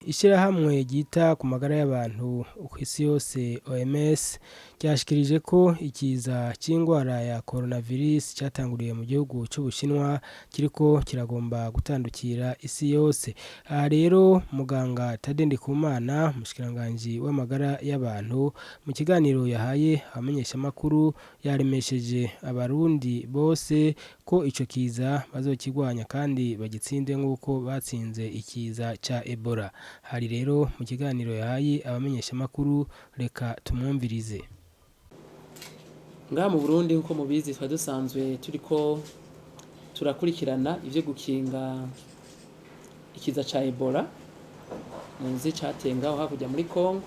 Ishirahamwe ryita ku magara y'abantu kw'isi yose OMS ryashikirije ko ikiza c'ingwara ya coronavirus catanguriye mu gihugu c'Ubushinwa kiriko kiragomba gutandukira isi yose. Aha rero muganga Tade Ndikumana, umushikiranganji w'amagara y'abantu, mu kiganiro yahaye abamenyeshamakuru yaremesheje abarundi bose ko ico kiza bazokigwanya kandi bagitsinde nk'uko batsinze ikiza ca Ebola. Hari rero mu kiganiro yahaye abamenyeshamakuru, reka tumwumvirize. Ngaha mu Burundi nkuko mubizi twa dusanzwe turiko turakurikirana ivyo gukinga ikiza ca Ebola munzi catengaho hakurya muri Congo.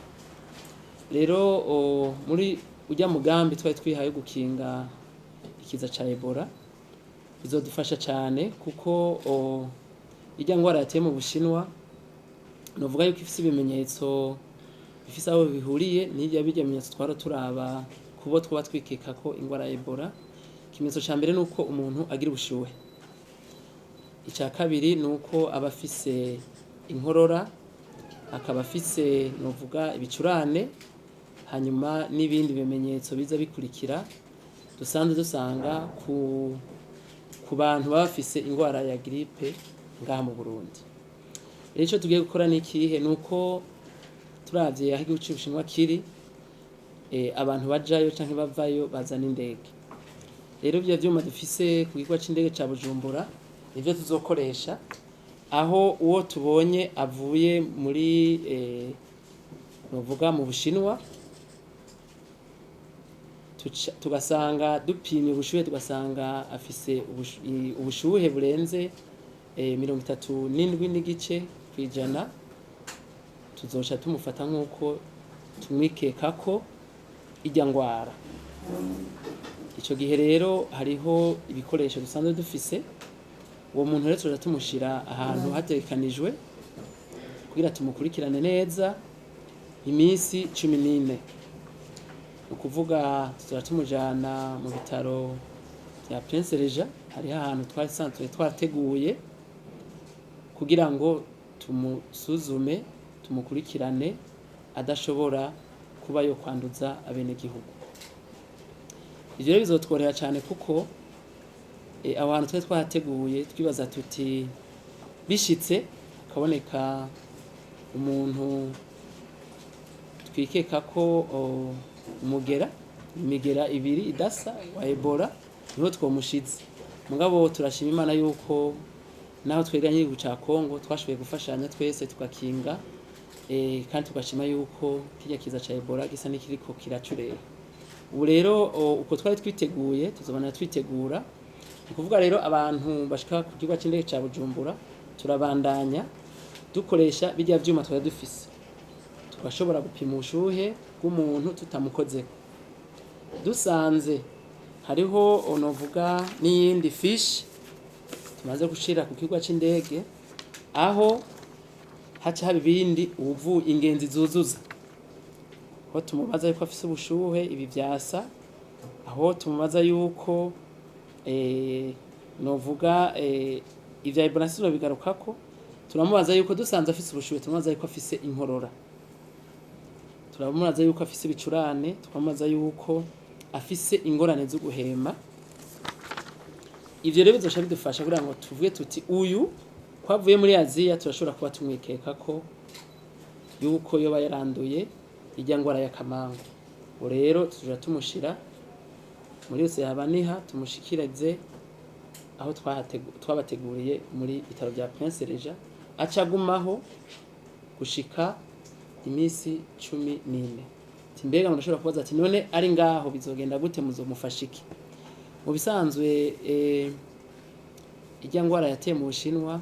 Rero muri urya mugambi twari twihaye gukinga ikiza ca Ebola bizodufasha cyane kuko irya ngwara yateye mu Bushinwa novuga yuko ifise ibimenyetso bifise aho bihuriye n'irya bimenyetso twara turaba kubo twaba twikeka ko ingwara ya Ebola. Ikimenyetso ca mbere nuko umuntu agira ubushuhe, ica kabiri nuko aba afise inkorora, akaba afise novuga ibicurane, hanyuma n'ibindi bimenyetso biza bikurikira dusanzwe dusanga ku bantu baba bafise ingwara ya grippe ngaha mu Burundi. Rero ico tugiye gukora n'ikihe nuko turavye aho igihugu c'Ubushinwa kiri, abantu bajayo canke bavayo bazana indege. Rero ivyo vyuma dufise ku kibuga c'indege ca Bujumbura nivyo tuzokoresha aho uwo tubonye avuye muri novuga mu Bushinwa tugasanga dupimye ubushuhe tugasanga afise ubushuhe burenze 37 n'igice kwijana, tuzoca tumufata nk'uko tumwikeka ko irya ngwara. Ico gihe rero hariho ibikoresho dusanzwe dufise, uwo muntu rero tuzoca tumushira ahantu hategekanijwe kugira tumukurikirane neza imisi 14. Ukuvuga tuzoca tumujana mu bitaro vya Prince Regent, hariho ahantu twari twarateguye kugira ngo tumusuzume tumukurikirane adashobora kuba yo kwanduza abenegihugu. Ivyo rero bizotworera cyane kuko abo hantu twari twarateguye twibaza tuti bishitse kaboneka umuntu twikeka ko imigera ibiri idasa wa Ebola niho twomushize. Mugabo turashima Imana yuko naho tweganye igihugu ca Congo twashoboye gufashanya twese tugakinga kandi tugashima yuko kirya kiza ca Ebola gisa n'ikiriko kiracurera. Ubu rero uko twari twiteguye tuzobana twitegura, ukuvuga rero abantu bashika ku kibuga c'indege ca Bujumbura turabandanya dukoresha bijya vyuma twari dufise, tugashobora gupima ubushuhe bw'umuntu tutamukozeko. Dusanze hariho novuga n'iyindi fish tumaze gushira ku kibuga c'indege aho haca haba ibindi ingenzi zuzuza, aho tumubaza yuko afise ubushuhe ibi vyasa, aho tumubaza yuko novuga ivya Ebola sino bigarukako, turamubaza yuko dusanze afise ubushuhe tumubaza yuko afise inkorora, turamubaza yuko afise ibicurane, turamubaza yuko afise ingorane zo guhema. Ivyo rero bizosha bidufasha kugira ngo tuvuge tuti uyu kwavuye muri Aziya turashobora kuba tumwikeka ko yuko yoba yaranduye irya ngwara ya kamangu. Ubu rero tuzoja tumushira muri yose yabaniha tumushikirize aho twabateguriye muri bitaro vya Prince Regent, acagumaho gushika imisi 14. Timbega murashobora kubaza ati none ari ngaho bizogenda gute muzomufasha iki? Mu bisanzwe irya ngwara yateye mu Bushinwa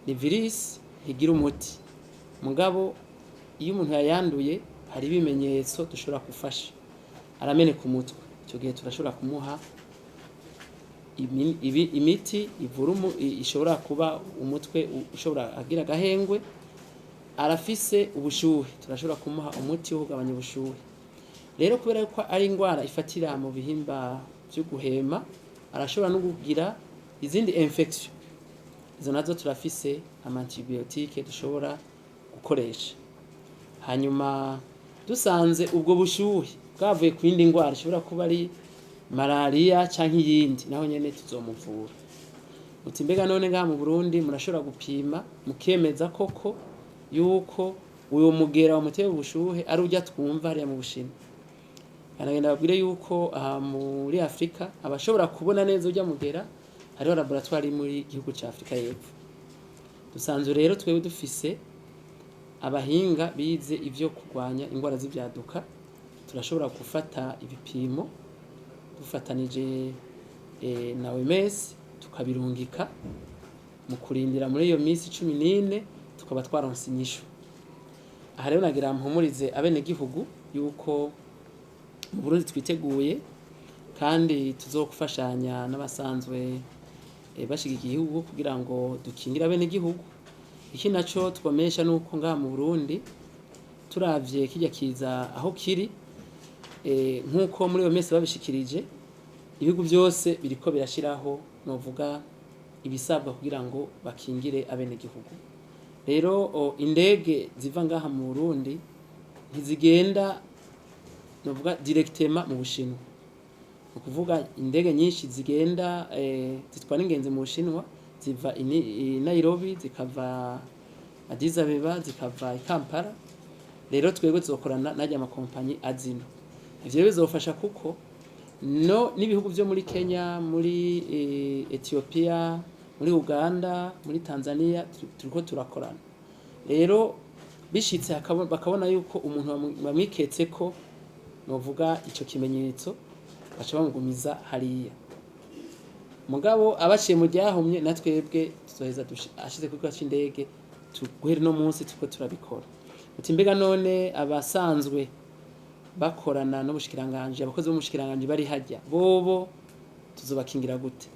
ni virus igira umuti. Mugabo iyo umuntu yayanduye hari ibimenyetso dushobora gufasha, arameneka umutwe, icyo gihe turashobora kumuha imiti ivura ishobora kuba umutwe ushobora agira gahengwe, arafise ubushuhe turashobora kumuha umuti wo kugabanya ubushuhe. Rero kubera ko ari ingwara ifatira mu bihimba byo guhema, arashobora no kugira izindi infection izo nazo turafise amantibiyotike dushobora gukoresha. Hanyuma dusanze ubwo bushuhe bwavuye ku yindi ndwara ishobora kuba ari malaria canke iyindi, naho nyene tuzomuvura. Muti mbega none ngaha mu Burundi murashobora gupima mukemeza koko yuko uyo mugera wamuteye ubushuhe ari urya twumva hariya mu Bushinwa. Kanagenda babwire yuko aha muri Afrika abashobora kubona neza urya mugera hariho laboratoire muri gihugu ca Afrika y'Epfo. Dusanzwe rero twewe dufise abahinga bize ivyo kurwanya ingwara z'ivyaduka, turashobora gufata ibipimo dufatanije na OMS tukabirungika mu kurindira muri iyo minsi 14 tukaba twaronse inyishu. Aha rero nagira mpumurize abene gihugu yuko mu Burundi twiteguye kandi tuzokufashanya n'abasanzwe bashigikiye igihugu kugira ngo dukingire abene gihugu. Iki naco twomesha nuko ngaha mu Burundi turavye kijya kiza aho kiri nkuko muri iyo minsi babishikirije, ibihugu byose biriko birashiraho novuga ibisabwa kugira ngo bakingire abene gihugu. Rero indege ziva ngaha mu Burundi ntizigenda novuga directement mu Bushinwa. Ukuvuga indege nyinshi zigenda zitwara ingenzi mu Bushinwa ziva i Nairobi zikava Addis Abeba zikava i Kampala. Rero twebwe tuzokorana n'ajya amakompanyi azino. Ivyo bizofasha kuko no n'ibihugu byo muri Kenya, muri Ethiopia, muri Uganda, muri Tanzania turiko turakorana. Rero bishitse bakabona yuko umuntu bamwiketse ko novuga ico kimenyetso baca bamugumiza hariya. Mugabo abaciye mu ryahumye natwebwe tuzoheza ashize kuri c'indege tuguhere no munsi tuko turabikora. Uti mbega none abasanzwe bakorana n'ubushikiranganje, abakozi b'umushikiranganje bari hajya bobo tuzobakingira gute?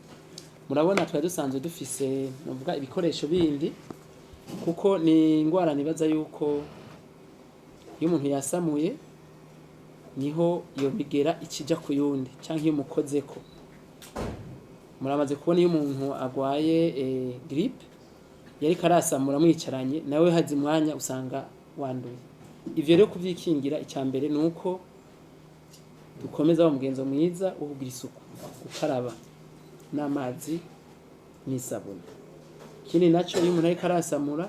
Murabona twari dusanzwe dufise novuga ibikoresho bindi, kuko ni ingwara nibaza yuko iyo umuntu yasamuye niho iyo migera ikija ku yundi canke iyo mukozeko. Muramaze kubona iyo umuntu agwaye grippe yari karasamura mwicaranye nawe hazi mwanya usanga wanduye. Ivyo rero kuvyikingira icyambere nuko dukomeza umugenzo mwiza wo kugira isuku, gukaraba n'amazi n'isabuni. Kini naco iyo umuntu ari karasamura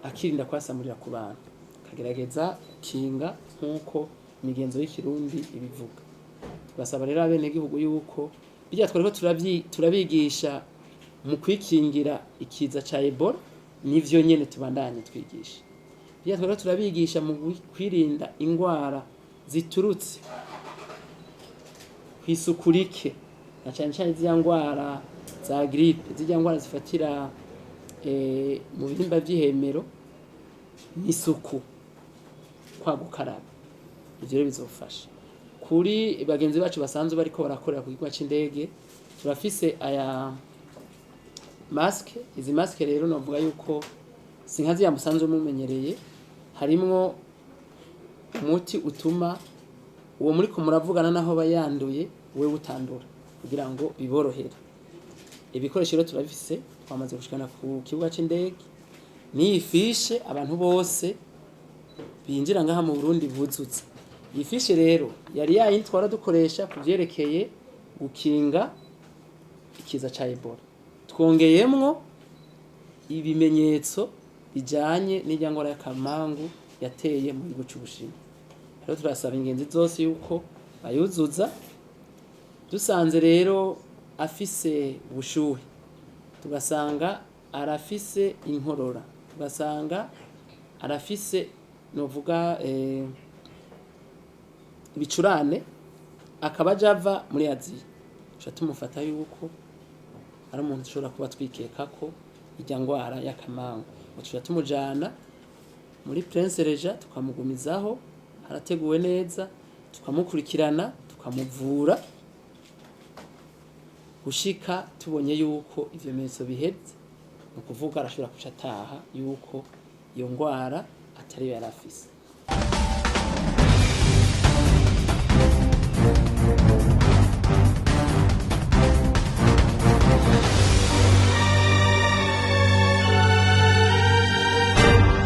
akirinda kwasamurira ku bantu, kagerageza kinga nkuko imigenzo y'ikirundi ibivuga. Tugasaba rero abene gihugu yuko bijya twariko turabigisha mu kwikingira ikiza ca Ebola nivyo nyene tubandanye twigisha. Bijya twariko turabigisha mu kwirinda ingwara ziturutse kwisukurike na cyane cyane zya ngwara za grippe, zya ngwara zifatira mu bihimba vy'ihemero n'isuku kwa gukaraba. Ivyo bizofasha. Kuri bagenzi bacu basanzwe bariko barakorera ku kigo c'indege turafise aya maske. Izi maske rero novuga yuko sinkazi ya musanzwe mumenyereye, harimwo umuti utuma uwo muri ko muravugana naho bayanduye we utandura kugira ngo biborohere. Ibikoresho rero turabifise twamaze gushikana ku kibuga c'indege n'ifishe abantu bose binjira ngaha mu Burundi buzutse. Iyi fishe rero yari yayintwara dukoresha kuvyerekeye gukinga ikiza ca Ebola. Twongeyemwo ibimenyetso bijanye n'irya ngwara y'akamangu yateye mu gihugu c'Ubushinwa. Rero turasaba ingenzi zose yuko bayuzuza. Dusanze rero afise ubushuhe, tugasanga arafise inkorora, tugasanga arafise novuga ibicurane, akaba java muri Aziya, tuca tumufata yuko ari umuntu dushobora kuba twikeka ko irya ngwara y'akamangu. Tuca tumujana muri Prince Regent tukamugumizaho, harateguwe neza, tukamukurikirana, tukamuvura gushika tubonye yuko ivyo bimenyetso biheze. Nukuvuga arashobora kuca ataha yuko iyo ngwara atari yarafise.